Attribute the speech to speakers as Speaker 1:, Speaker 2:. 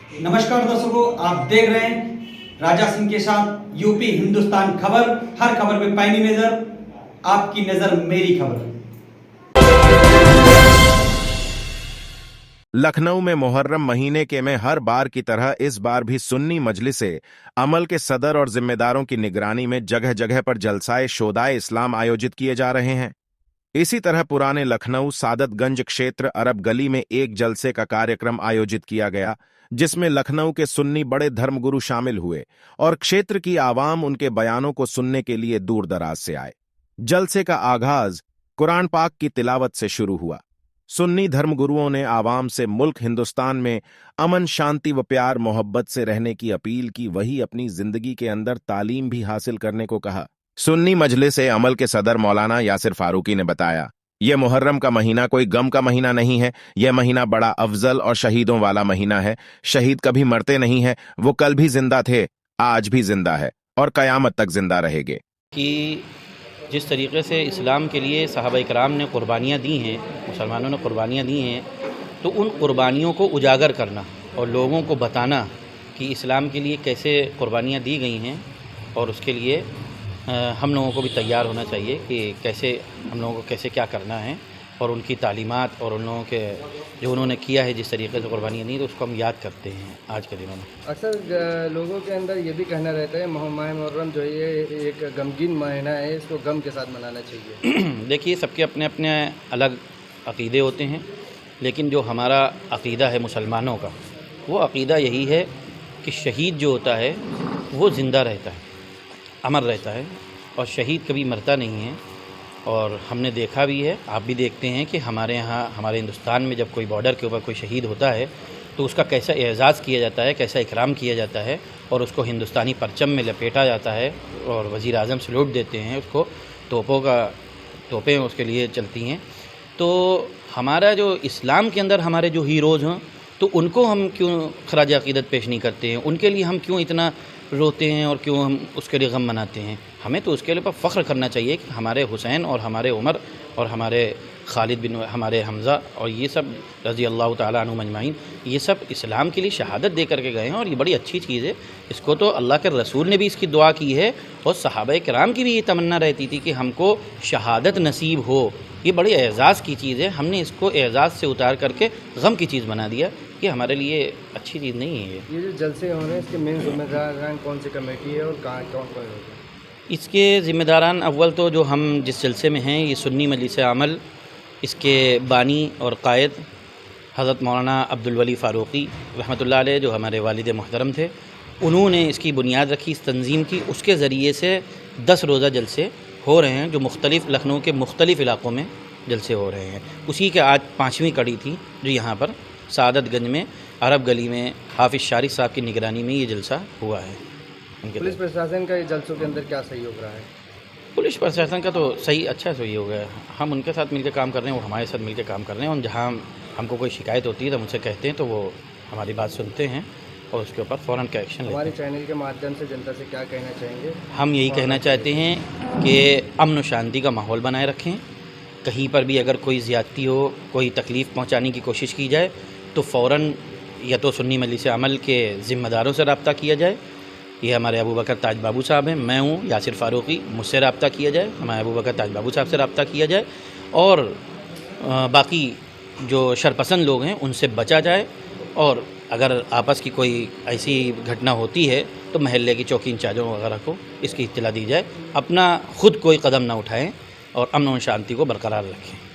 Speaker 1: नमस्कार दर्शकों, आप देख रहे हैं राजा सिंह के साथ यूपी हिंदुस्तान खबर। हर खबर पे पैनी नजर, आपकी नजर मेरी खबर।
Speaker 2: लखनऊ में मुहर्रम महीने के में हर बार की तरह इस बार भी सुन्नी मजलिसे अमल के सदर और जिम्मेदारों की निगरानी में जगह जगह पर जलसाए शोदाए इस्लाम आयोजित किए जा रहे हैं। इसी तरह पुराने लखनऊ सादतगंज क्षेत्र अरब गली में एक जलसे का कार्यक्रम आयोजित किया गया, जिसमें लखनऊ के सुन्नी बड़े धर्मगुरु शामिल हुए और क्षेत्र की आवाम उनके बयानों को सुनने के लिए दूर दराज से आए। जलसे का आगाज कुरान पाक की तिलावत से शुरू हुआ। सुन्नी धर्मगुरुओं ने आवाम से मुल्क हिंदुस्तान में अमन, शांति व प्यार मोहब्बत से रहने की अपील की, वही अपनी जिंदगी के अंदर तालीम भी हासिल करने को कहा। सुन्नी मजलिस अमल के सदर मौलाना यासिर फारूकी ने बताया, ये मुहर्रम का महीना कोई गम का महीना नहीं है। यह महीना बड़ा अफजल और शहीदों वाला महीना है। शहीद कभी मरते नहीं है, वो कल भी जिंदा थे, आज भी जिंदा है और कयामत तक जिंदा रहेंगे।
Speaker 3: कि जिस तरीके से इस्लाम के लिए सहाबा इकराम ने कुर्बानियाँ दी हैं, मुसलमानों ने कुर्बानियाँ दी हैं, तो उन कुर्बानियों को उजागर करना और लोगों को बताना कि इस्लाम के लिए कैसे कुर्बानियाँ दी गई हैं, और उसके लिए हम लोगों को भी तैयार होना चाहिए कि कैसे हम लोगों को कैसे क्या करना है, और उनकी तालीमात और उन लोगों के जो उन्होंने किया है जिस तरीके से कुर्बानियाँ दी, तो उसको हम याद करते हैं आज के दिनों में।
Speaker 4: अक्सर लोगों के अंदर ये भी कहना रहता है माह मुहर्रम जो है ये एक गमगीन महीना है, इसको गम के साथ मनाना चाहिए।
Speaker 3: देखिए, सबके अपने अपने अलग अक़ीदे होते हैं, लेकिन जो हमारा अक़ीदा है मुसलमानों का, वो अक़ीदा यही है कि शहीद जो होता है वो ज़िंदा रहता है, अमर रहता है, और शहीद कभी मरता नहीं है। और हमने देखा भी है, आप भी देखते हैं कि हमारे यहाँ, हमारे हिंदुस्तान में जब कोई बॉर्डर के ऊपर कोई शहीद होता है तो उसका कैसा एज़ाज़ किया जाता है, कैसा इकराम किया जाता है, और उसको हिंदुस्तानी परचम में लपेटा जाता है और वज़ीर आज़म सैल्यूट देते हैं उसको, तोपें उसके लिए चलती हैं। तो हमारा जो इस्लाम के अंदर हमारे जो हीरोज़ हैं, तो उनको हम क्यों खराज अक़ीदत पेश नहीं करते हैं, उनके लिए हम क्यों इतना रोते हैं और क्यों हम उसके लिए गम मनाते हैं। हमें तो उसके लिए फ़ख्र करना चाहिए कि हमारे हुसैन और हमारे उमर और हमारे खालिद बिन, हमारे हमज़ा और ये सब रज़ी अल्लाह ताला अन्हुम अजमाइन, ये सब इस्लाम के लिए शहादत दे करके गए हैं, और ये बड़ी अच्छी चीज़ है। इसको तो अल्लाह के रसूल ने भी इसकी दुआ की है, और सहाबा किराम की भी ये तमन्ना रहती थी कि हमको शहादत नसीब हो। ये बड़ी एज़ाज़ की चीज़ है, हमने इसको एज़ाज़ से उतार करके गम की चीज़ बना दिया। ये हमारे लिए अच्छी चीज़ नहीं है।
Speaker 4: ये जो जलसे हो रहे हैं, इसके मेन ज़िम्मेदार कौन सी कमेटी है और कहाँ कौन कौन होगा?
Speaker 3: इसके ज़िम्मेदारान अव्वल तो जो हम जिस जलसे में हैं, ये सुन्नी मजलिस अमल, इसके बानी और कायद हज़रत मौलाना अब्दुल वली फ़ारूकी रहमतुल्लाह अलैह, जो हमारे वालिद मुहतरम थे, उन्होंने इसकी बुनियाद रखी इस तंज़ीम की। उसके ज़रिए से 10 रोज़ा जलसे हो रहे हैं, जो मुख्तलिफ़ लखनऊ के मुख्तलिफ़ इलाक़ों में जलसे हो रहे हैं। उसी के आज 5वीं कड़ी थी, जो यहाँ पर सादतगंज में अरब गली में हाफिज़ शारिक साहब की निगरानी में ये जलसा हुआ है।
Speaker 4: पुलिस प्रशासन का ये जलसों के अंदर क्या सहयोग रहा है?
Speaker 3: पुलिस प्रशासन का तो सही अच्छा सहयोग है। हम उनके साथ मिलकर काम कर रहे हैं, वो हमारे साथ मिलकर काम कर रहे हैं, और जहाँ हमको कोई शिकायत होती है तो उनसे कहते हैं, तो वो हमारी बात सुनते हैं और उसके ऊपर फ़ौरन का एक्शन लेते हैं।
Speaker 4: हमारे चैनल के माध्यम से जनता से क्या कहना चाहेंगे?
Speaker 3: हम यही कहना चाहते हैं कि अमन व शांति का माहौल बनाए रखें। कहीं पर भी अगर कोई ज़्यादती हो, कोई तकलीफ़ पहुँचाने की कोशिश की जाए, तो फ़ौरन या तो सुन्नी मजलिस अमल के ज़िम्मेदारों से रब्ता किया जाए। ये हमारे अबू बकर ताज बाबू साहब हैं, मैं हूँ यासिर फ़ारूकी, मुझसे रब्ता किया जाए, हमारे अबू बकर ताज बाबू साहब से रब्ता किया जाए, और बाकी जो शरपसंद लोग हैं उनसे बचा जाए। और अगर आपस की कोई ऐसी घटना होती है तो महल्ले की चौकी इंचार्जों वगैरह को इसकी इत्तला दी जाए। अपना खुद कोई कदम ना उठाएं और अमन और शांति को बरकरार रखें।